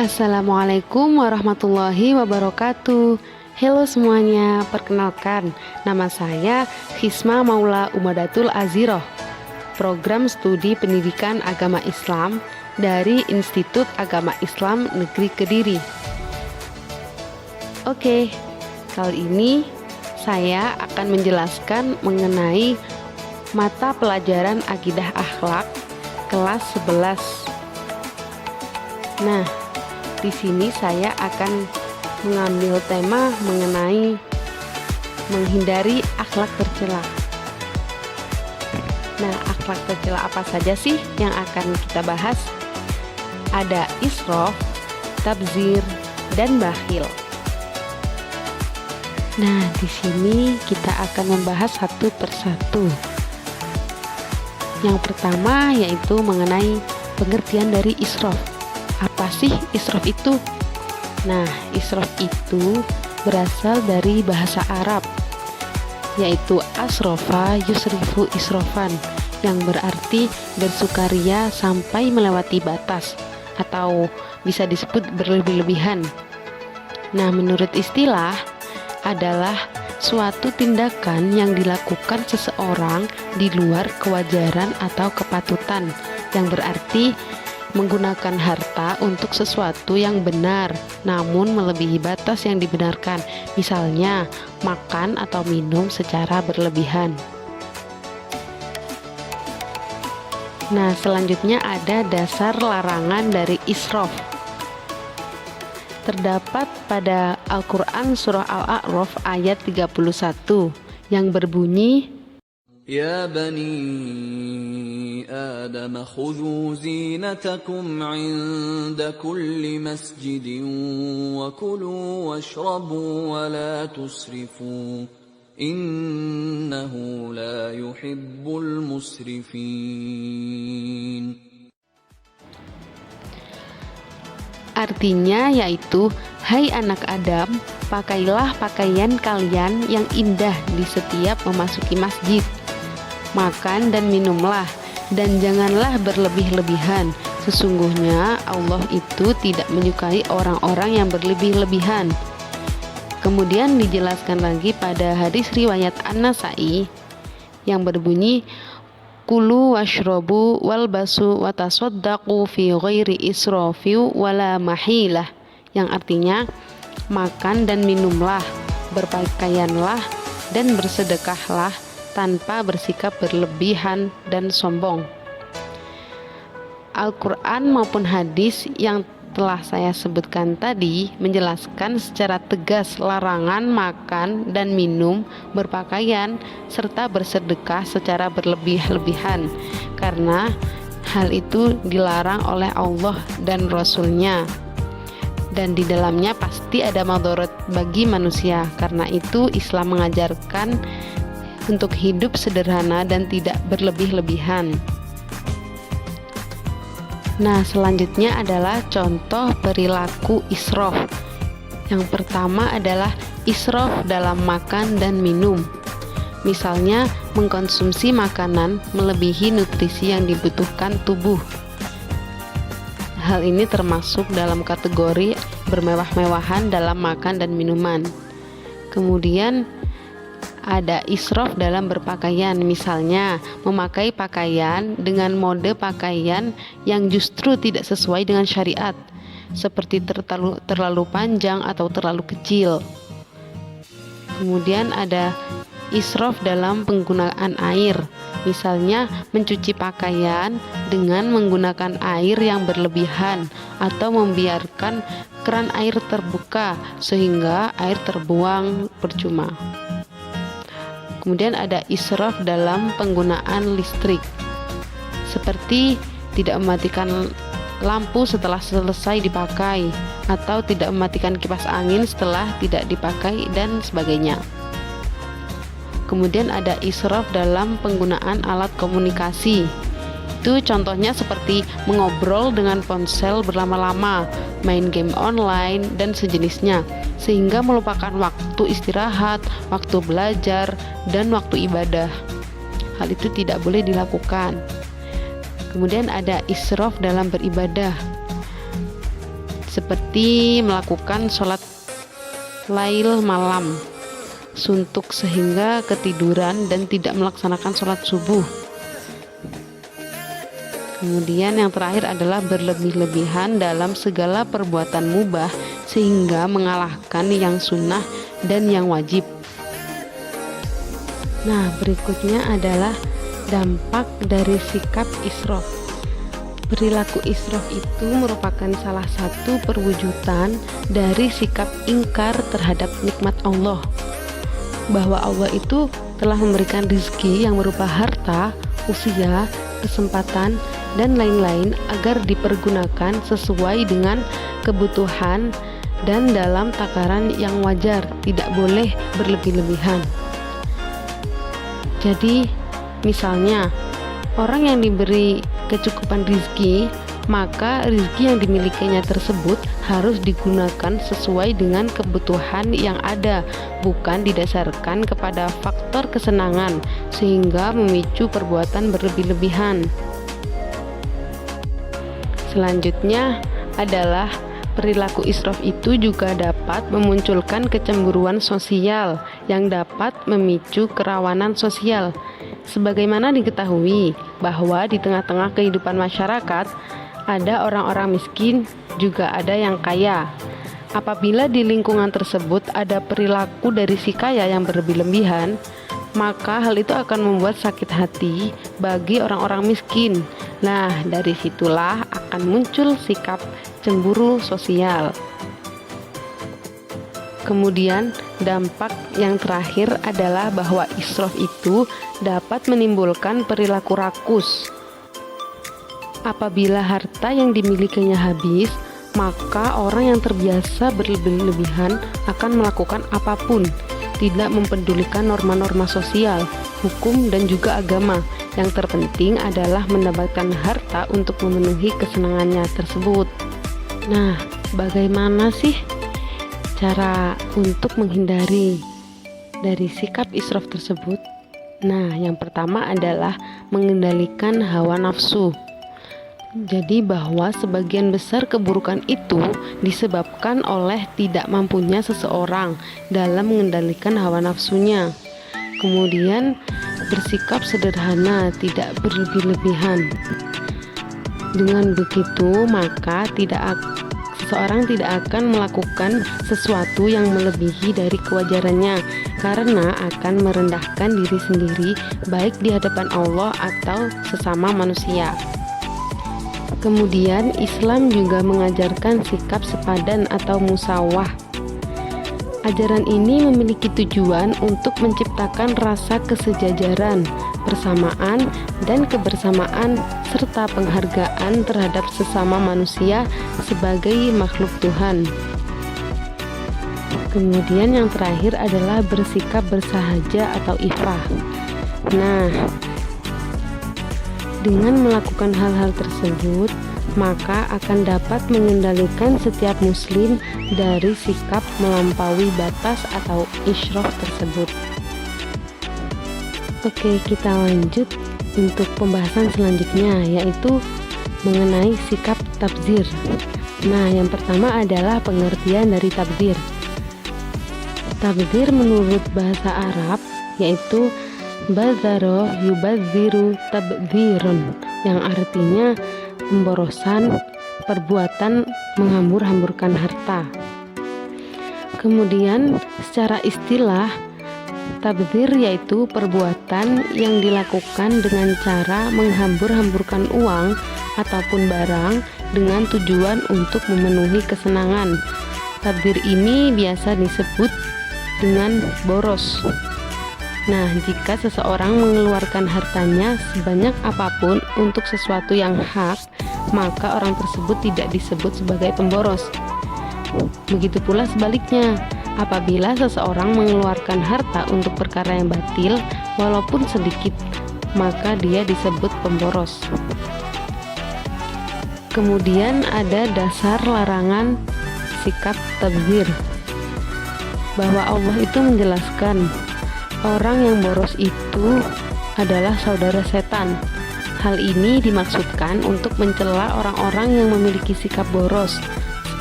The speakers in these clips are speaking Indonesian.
Assalamualaikum warahmatullahi wabarakatuh. Halo semuanya, perkenalkan nama saya Hisma Maula Umadatul Aziroh, program studi pendidikan agama Islam dari Institut Agama Islam Negeri Kediri. Oke, kali ini saya akan menjelaskan mengenai mata pelajaran Akidah Akhlak kelas 11. Nah, di sini saya akan mengambil tema mengenai menghindari akhlak tercela. Nah, akhlak tercela apa saja sih yang akan kita bahas? Ada israf, tabzir, dan bakhil. Nah, di sini kita akan membahas satu persatu. Yang pertama yaitu mengenai pengertian dari israf. Apa sih israf itu? Nah, israf itu berasal dari bahasa Arab, yaitu asrofa yusrifu israfan, yang berarti bersukaria sampai melewati batas, atau bisa disebut berlebih-lebihan. Nah, menurut istilah adalah suatu tindakan yang dilakukan seseorang di luar kewajaran atau kepatutan, yang berarti menggunakan harta untuk sesuatu yang benar namun melebihi batas yang dibenarkan, misalnya makan atau minum secara berlebihan. Nah, selanjutnya ada dasar larangan dari israf. Terdapat pada Al-Quran surah Al-A'raf ayat 31 yang berbunyi, Ya bani Adam khudhu zinatakum 'inda kulli masjidin wa kulu washrabu wa la tusrifu innahu la yuhibbul musrifin. Artinya yaitu, hai anak Adam, pakailah pakaian kalian yang indah di setiap memasuki masjid. Makan dan minumlah, dan janganlah berlebih-lebihan. Sesungguhnya Allah itu tidak menyukai orang-orang yang berlebih-lebihan. Kemudian dijelaskan lagi pada hadis riwayat An-Nasa'i yang berbunyi, Kulu washrobu walbasu watasoddaqu fi ghairi israfiu wala mahilah, yang artinya makan dan minumlah, berpakaianlah dan bersedekahlah tanpa bersikap berlebihan dan sombong. Al-Quran maupun hadis yang telah saya sebutkan tadi menjelaskan secara tegas larangan makan dan minum, berpakaian, serta bersedekah secara berlebih-lebihan, karena hal itu dilarang oleh Allah dan Rasul-Nya, dan di dalamnya pasti ada madarat bagi manusia. Karena itu Islam mengajarkan untuk hidup sederhana dan tidak berlebih-lebihan. Nah, selanjutnya adalah contoh perilaku israf. Yang pertama adalah israf dalam makan dan minum. Misalnya, mengkonsumsi makanan melebihi nutrisi yang dibutuhkan tubuh. Hal ini termasuk dalam kategori bermewah-mewahan dalam makan dan minuman. Kemudian ada israf dalam berpakaian, misalnya memakai pakaian dengan mode pakaian yang justru tidak sesuai dengan syariat, seperti terlalu panjang atau terlalu kecil. Kemudian ada israf dalam penggunaan air, misalnya mencuci pakaian dengan menggunakan air yang berlebihan atau membiarkan keran air terbuka sehingga air terbuang percuma. Kemudian ada israf dalam penggunaan listrik, seperti tidak mematikan lampu setelah selesai dipakai, atau tidak mematikan kipas angin setelah tidak dipakai, dan sebagainya. Kemudian ada israf dalam penggunaan alat komunikasi. Itu contohnya seperti mengobrol dengan ponsel berlama-lama, main game online, dan sejenisnya, sehingga melupakan waktu istirahat, waktu belajar, dan waktu ibadah. Hal itu tidak boleh dilakukan. Kemudian ada israf dalam beribadah, seperti melakukan sholat lail malam, suntuk sehingga ketiduran dan tidak melaksanakan sholat subuh. Kemudian yang terakhir adalah berlebih-lebihan dalam segala perbuatan mubah sehingga mengalahkan yang sunnah dan yang wajib. Nah, berikutnya adalah dampak dari sikap israf. Perilaku israf itu merupakan salah satu perwujudan dari sikap ingkar terhadap nikmat Allah, bahwa Allah itu telah memberikan rezeki yang berupa harta, usia, kesempatan, dan lain-lain agar dipergunakan sesuai dengan kebutuhan dan dalam takaran yang wajar, tidak boleh berlebih-lebihan. Jadi, misalnya, orang yang diberi kecukupan rezeki, maka rezeki yang dimilikinya tersebut harus digunakan sesuai dengan kebutuhan yang ada, bukan didasarkan kepada faktor kesenangan sehingga memicu perbuatan berlebih-lebihan. Selanjutnya adalah perilaku israf itu juga dapat memunculkan kecemburuan sosial yang dapat memicu kerawanan sosial. Sebagaimana diketahui bahwa di tengah-tengah kehidupan masyarakat ada orang-orang miskin, juga ada yang kaya. Apabila di lingkungan tersebut ada perilaku dari si kaya yang berlebih-lebihan, maka hal itu akan membuat sakit hati bagi orang-orang miskin. Nah, dari situlah akan muncul sikap cemburu sosial. Kemudian, dampak yang terakhir adalah bahwa israf itu dapat menimbulkan perilaku rakus. Apabila harta yang dimilikinya habis, maka orang yang terbiasa berlebih-lebihan akan melakukan apapun, tidak mempedulikan norma-norma sosial, hukum, dan juga agama. Yang terpenting adalah mendapatkan harta untuk memenuhi kesenangannya tersebut. Nah, bagaimana sih cara untuk menghindari dari sikap israf tersebut? Nah, yang pertama adalah mengendalikan hawa nafsu. Jadi bahwa sebagian besar keburukan itu disebabkan oleh tidak mampunya seseorang dalam mengendalikan hawa nafsunya. Kemudian bersikap sederhana, tidak berlebih-lebihan. Dengan begitu, maka seseorang tidak akan melakukan sesuatu yang melebihi dari kewajarannya, karena akan merendahkan diri sendiri baik di hadapan Allah atau sesama manusia. Kemudian Islam juga mengajarkan sikap sepadan atau musawah. Ajaran ini memiliki tujuan untuk menciptakan rasa kesejajaran, persamaan, dan kebersamaan serta penghargaan terhadap sesama manusia sebagai makhluk Tuhan. Kemudian yang terakhir adalah bersikap bersahaja atau ifah. Nah, dengan melakukan hal-hal tersebut, maka akan dapat mengendalikan setiap muslim dari sikap melampaui batas atau israf tersebut. Oke, kita lanjut untuk pembahasan selanjutnya, yaitu mengenai sikap tabdzir. Nah, yang pertama adalah pengertian dari tabdzir. Tabdzir menurut bahasa Arab yaitu bazaro yubadziru tabdzirun, yang artinya pemborosan, perbuatan menghambur-hamburkan harta. Kemudian secara istilah, tabdzir yaitu perbuatan yang dilakukan dengan cara menghambur-hamburkan uang ataupun barang dengan tujuan untuk memenuhi kesenangan. Tabdzir ini biasa disebut dengan boros. Nah, jika seseorang mengeluarkan hartanya sebanyak apapun untuk sesuatu yang hak, maka orang tersebut tidak disebut sebagai pemboros. Begitu pula sebaliknya, apabila seseorang mengeluarkan harta untuk perkara yang batil, walaupun sedikit, maka dia disebut pemboros. Kemudian ada dasar larangan sikap tabdzir, bahwa Allah itu menjelaskan orang yang boros itu adalah saudara setan. Hal ini dimaksudkan untuk mencela orang-orang yang memiliki sikap boros,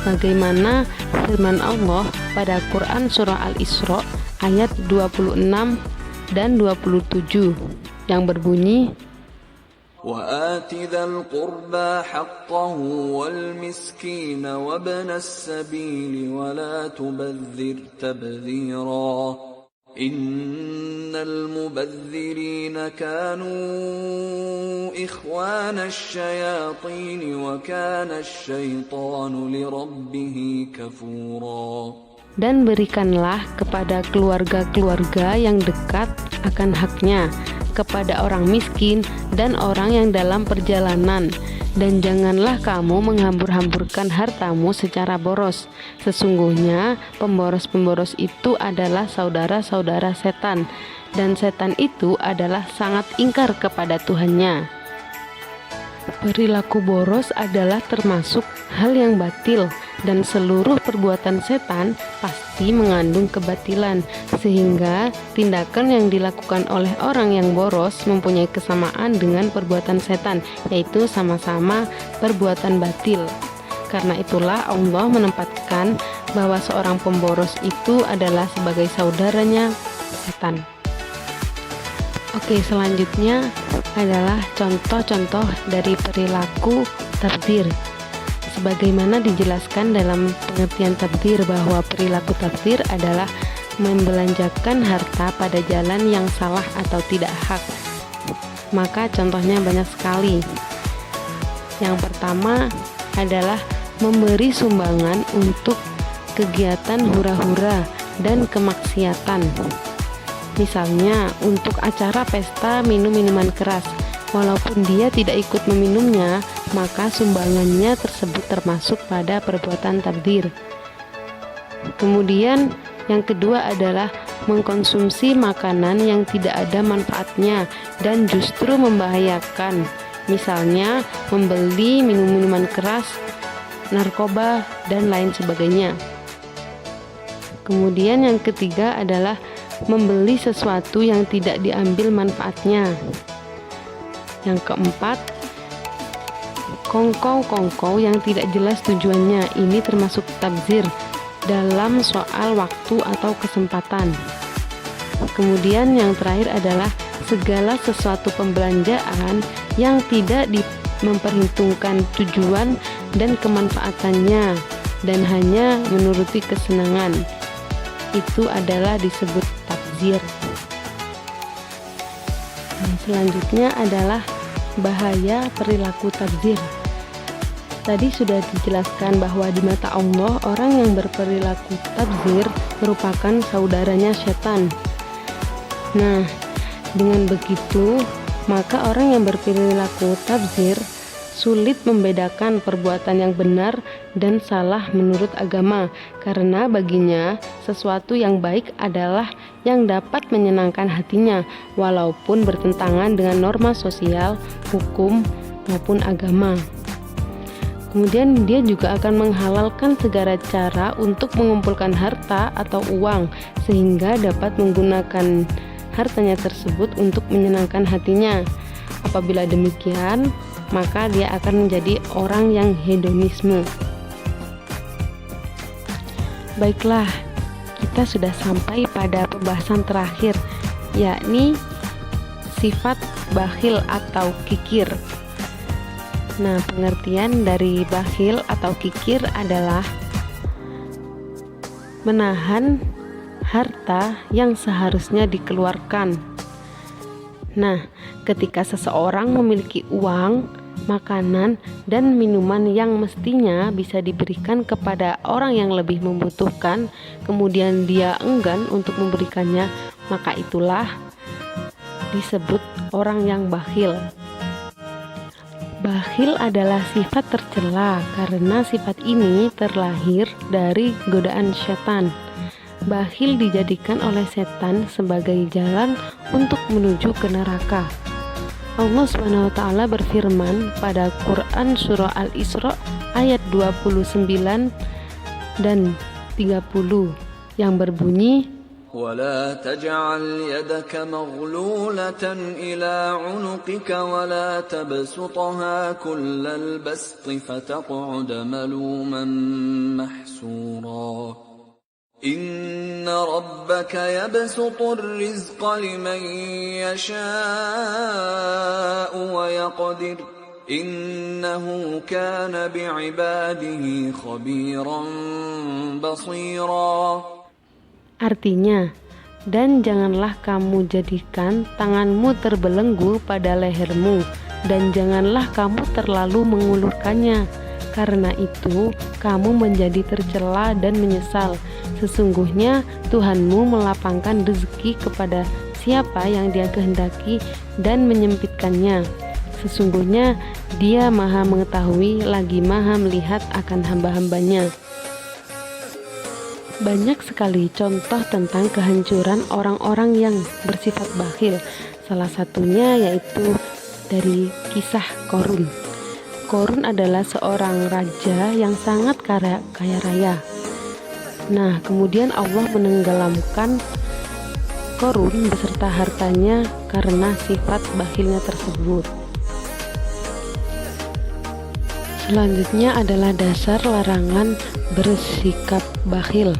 sebagaimana firman Allah pada Quran surah Al-Isra ayat 26 dan 27 yang berbunyi, وآت ذا القربى حقه والمسكين وابن السبيل ولا تبذر تبذيرا إن المبذرين كانوا إخوان الشياطين وكان الشيطان لربه كفورا. Dan berikanlah kepada keluarga-keluarga yang dekat akan haknya, kepada orang miskin dan orang yang dalam perjalanan, dan janganlah kamu menghambur-hamburkan hartamu secara boros. Sesungguhnya pemboros-pemboros itu adalah saudara-saudara setan, dan setan itu adalah sangat ingkar kepada Tuhannya. Perilaku boros adalah termasuk hal yang batil, dan seluruh perbuatan setan pasti mengandung kebatilan, sehingga tindakan yang dilakukan oleh orang yang boros mempunyai kesamaan dengan perbuatan setan, yaitu sama-sama perbuatan batil. Karena itulah Allah menempatkan bahwa seorang pemboros itu adalah sebagai saudaranya setan. Oke, selanjutnya adalah contoh-contoh dari perilaku tabdzir. Sebagaimana dijelaskan dalam pengertian tabdzir bahwa perilaku tabdzir adalah membelanjakan harta pada jalan yang salah atau tidak hak. Maka contohnya banyak sekali. Yang pertama adalah memberi sumbangan untuk kegiatan hura-hura dan kemaksiatan. Misalnya untuk acara pesta minum minuman keras, walaupun dia tidak ikut meminumnya, maka sumbangannya tersebut termasuk pada perbuatan tabdzir. Kemudian yang kedua adalah mengkonsumsi makanan yang tidak ada manfaatnya dan justru membahayakan. Misalnya membeli minuman keras, narkoba, dan lain sebagainya. Kemudian yang ketiga adalah membeli sesuatu yang tidak diambil manfaatnya. Yang keempat, kongkow-kongkow yang tidak jelas tujuannya. Ini termasuk tabdzir dalam soal waktu atau kesempatan. Kemudian yang terakhir adalah segala sesuatu pembelanjaan yang tidak memperhitungkan tujuan dan kemanfaatannya dan hanya menuruti kesenangan. Itu adalah disebut tabdzir. Selanjutnya adalah bahaya perilaku tabdzir. Tadi sudah dijelaskan bahwa di mata Allah orang yang berperilaku tabdzir merupakan saudaranya setan. Nah, dengan begitu maka orang yang berperilaku tabdzir sulit membedakan perbuatan yang benar dan salah menurut agama, karena baginya sesuatu yang baik adalah yang dapat menyenangkan hatinya walaupun bertentangan dengan norma sosial, hukum, maupun agama. Kemudian dia juga akan menghalalkan segala cara untuk mengumpulkan harta atau uang sehingga dapat menggunakan hartanya tersebut untuk menyenangkan hatinya. Apabila demikian, maka dia akan menjadi orang yang hedonisme. Baiklah, kita sudah sampai pada pembahasan terakhir, yakni sifat bakhil atau kikir. Nah, pengertian dari bakhil atau kikir adalah menahan harta yang seharusnya dikeluarkan. Nah, ketika seseorang memiliki uang, makanan, dan minuman yang mestinya bisa diberikan kepada orang yang lebih membutuhkan, kemudian dia enggan untuk memberikannya, maka itulah disebut orang yang bakhil. Bakhil adalah sifat tercela karena sifat ini terlahir dari godaan setan. Bakhil dijadikan oleh setan sebagai jalan untuk menuju ke neraka. Allah Subhanahu wa taala berfirman pada Quran surah Al-Isra ayat 29 dan 30 yang berbunyi, ولا تجعل يدك مغلولة إلى عنقك ولا تبسطها كل البسط فتقعد ملوما محسورا إن ربك يبسط الرزق لمن يشاء ويقدر إنه كان بعباده خبيرا بصيرا. Artinya, dan janganlah kamu jadikan tanganmu terbelenggu pada lehermu, dan janganlah kamu terlalu mengulurkannya. Karena itu, kamu menjadi tercela dan menyesal. Sesungguhnya Tuhanmu melapangkan rezeki kepada siapa yang Dia kehendaki dan menyempitkannya. Sesungguhnya Dia Maha Mengetahui lagi Maha Melihat akan hamba-hambanya. Banyak sekali contoh tentang kehancuran orang-orang yang bersifat bakhil. Salah satunya yaitu dari kisah Qorun. Qorun adalah seorang raja yang sangat kaya raya. Nah, kemudian Allah menenggelamkan Qorun beserta hartanya karena sifat bakhilnya tersebut. Selanjutnya adalah dasar larangan bersikap bakhil,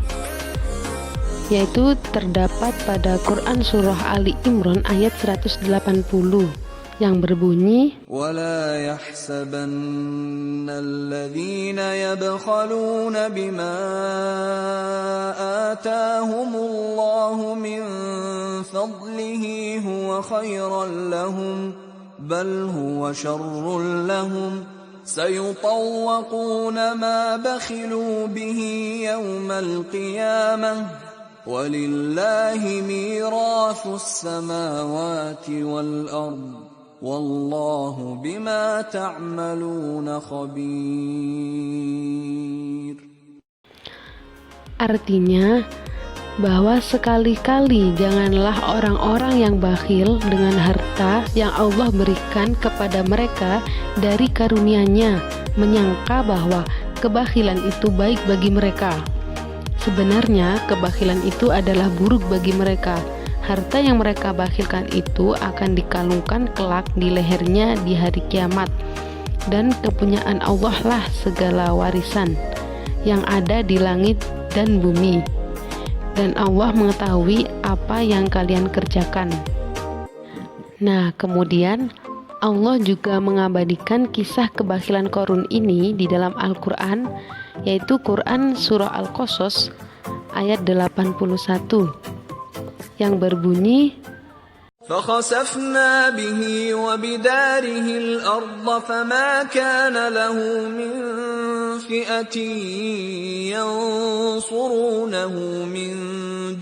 yaitu terdapat pada Quran Surah Ali Imran ayat 180 yang berbunyi, وَلَا يَحْسَبَنَّ الَّذِينَ يَبْخَلُونَ بِمَا آتَاهُمُ اللَّهُ مِنْ فَضْلِهِ هُوَ خَيْرًا لَهُمْ بَلْ هُوَ شَرٌّ لَهُمْ سَيُطَوَّقُونَ مَا بَخِلُوا بِهِ يَوْمَ الْقِيَامَةِ وَلِلَّهِ مِيرَاثُ السَّمَاوَاتِ وَالْأَرْضِ وَاللَّهُ بِمَا تَعْمَلُونَ خَبِيرٌ. Artinya bahwa sekali-kali janganlah orang-orang yang bakhil dengan harta yang Allah berikan kepada mereka dari karunia-Nya, menyangka bahwa kebakhilan itu baik bagi mereka. Sebenarnya kebakhilan itu adalah buruk bagi mereka. Harta yang mereka bakhilkan itu akan dikalungkan kelak di lehernya di hari kiamat. Dan kepunyaan Allah lah segala warisan yang ada di langit dan bumi. Dan Allah mengetahui apa yang kalian kerjakan. Nah, kemudian Allah juga mengabadikan kisah kebakhilan Qorun ini di dalam Al-Quran, yaitu Quran Surah Al-Qasas ayat 81 yang berbunyi, فَخَسَفْنَا بِهِ وَبِدَارِهِ الْأَرْضَ فَمَا كَانَ لَهُ مِنْ فِئَةٍ يَنْصُرُونَهُ مِنْ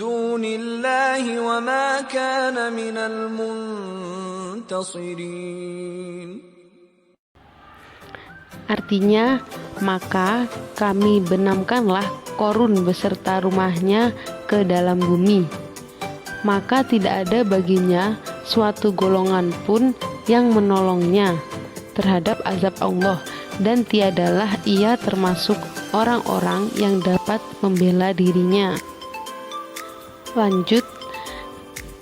دُونِ اللَّهِ وَمَا كَانَ مِنَ الْمُنْتَصِرِينَ. Artinya, maka kami benamkanlah Qorun beserta rumahnya ke dalam bumi. Maka tidak ada baginya suatu golongan pun yang menolongnya terhadap azab Allah, dan tiadalah ia termasuk orang-orang yang dapat membela dirinya. Lanjut,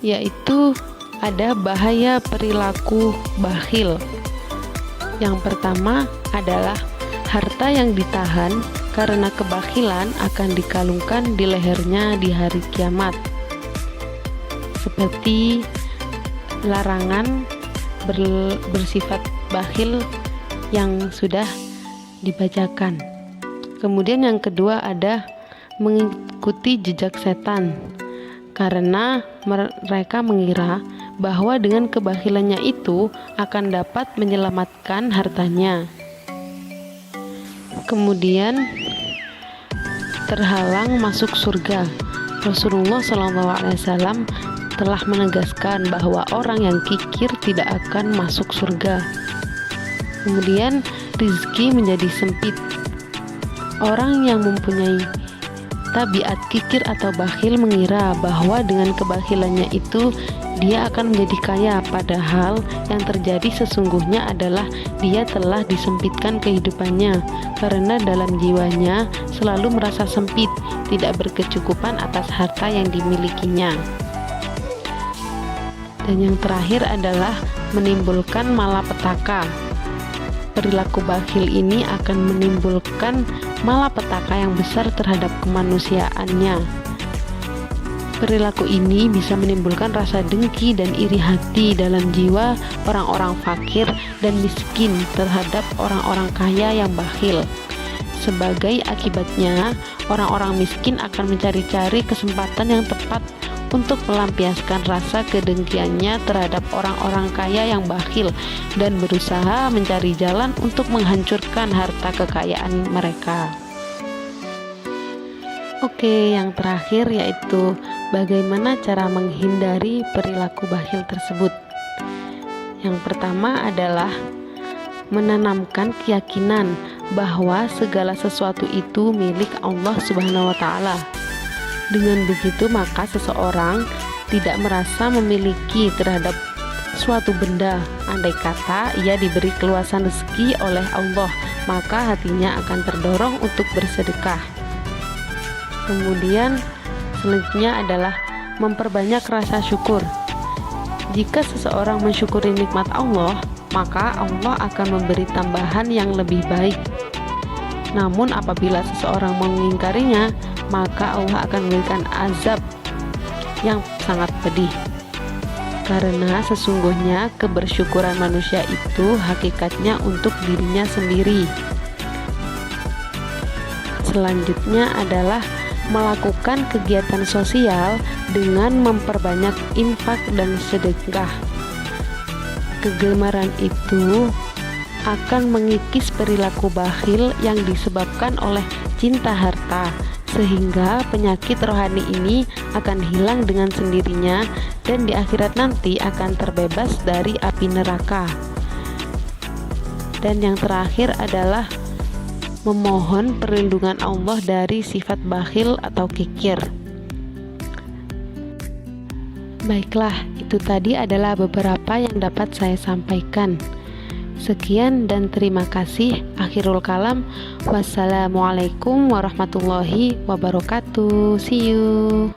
yaitu ada bahaya perilaku bakhil. Yang pertama adalah harta yang ditahan karena kebakhilan akan dikalungkan di lehernya di hari kiamat. Seperti larangan bersifat bakhil yang sudah dibacakan. Kemudian yang kedua ada mengikuti jejak setan, karena mereka mengira bahwa dengan kebakhilannya itu akan dapat menyelamatkan hartanya. Kemudian terhalang masuk surga. Rasulullah SAW telah menegaskan bahwa orang yang kikir tidak akan masuk surga. Kemudian rizki menjadi sempit. Orang yang mempunyai tabiat kikir atau bakhil mengira bahwa dengan kebakhilannya itu dia akan menjadi kaya, padahal yang terjadi sesungguhnya adalah dia telah disempitkan kehidupannya karena dalam jiwanya selalu merasa sempit, tidak berkecukupan atas harta yang dimilikinya. Dan yang terakhir adalah menimbulkan malapetaka. Perilaku bakhil ini akan menimbulkan malapetaka yang besar terhadap kemanusiaannya. Perilaku ini bisa menimbulkan rasa dengki dan iri hati dalam jiwa orang-orang fakir dan miskin terhadap orang-orang kaya yang bakhil. Sebagai akibatnya, orang-orang miskin akan mencari-cari kesempatan yang tepat untuk melampiaskan rasa kedengkiannya terhadap orang-orang kaya yang bakhil dan berusaha mencari jalan untuk menghancurkan harta kekayaan mereka. Oke, yang terakhir yaitu bagaimana cara menghindari perilaku bakhil tersebut. Yang pertama adalah menanamkan keyakinan bahwa segala sesuatu itu milik Allah Subhanahu wa Ta'ala. Dengan begitu, maka seseorang tidak merasa memiliki terhadap suatu benda. Andai kata ia diberi keluasan rezeki oleh Allah, maka hatinya akan terdorong untuk bersedekah. Kemudian selanjutnya adalah memperbanyak rasa syukur. Jika seseorang mensyukuri nikmat Allah, maka Allah akan memberi tambahan yang lebih baik. Namun apabila seseorang mengingkarinya, maka Allah akan memberikan azab yang sangat pedih. Karena sesungguhnya kebersyukuran manusia itu hakikatnya untuk dirinya sendiri. Selanjutnya adalah melakukan kegiatan sosial dengan memperbanyak infak dan sedekah. Kegemaran itu akan mengikis perilaku bakhil yang disebabkan oleh cinta harta, sehingga penyakit rohani ini akan hilang dengan sendirinya dan di akhirat nanti akan terbebas dari api neraka. Dan yang terakhir adalah memohon perlindungan Allah dari sifat bakhil atau kikir. Baiklah, itu tadi adalah beberapa yang dapat saya sampaikan. Sekian dan terima kasih. Akhirul kalam. Wassalamualaikum warahmatullahi wabarakatuh. See you.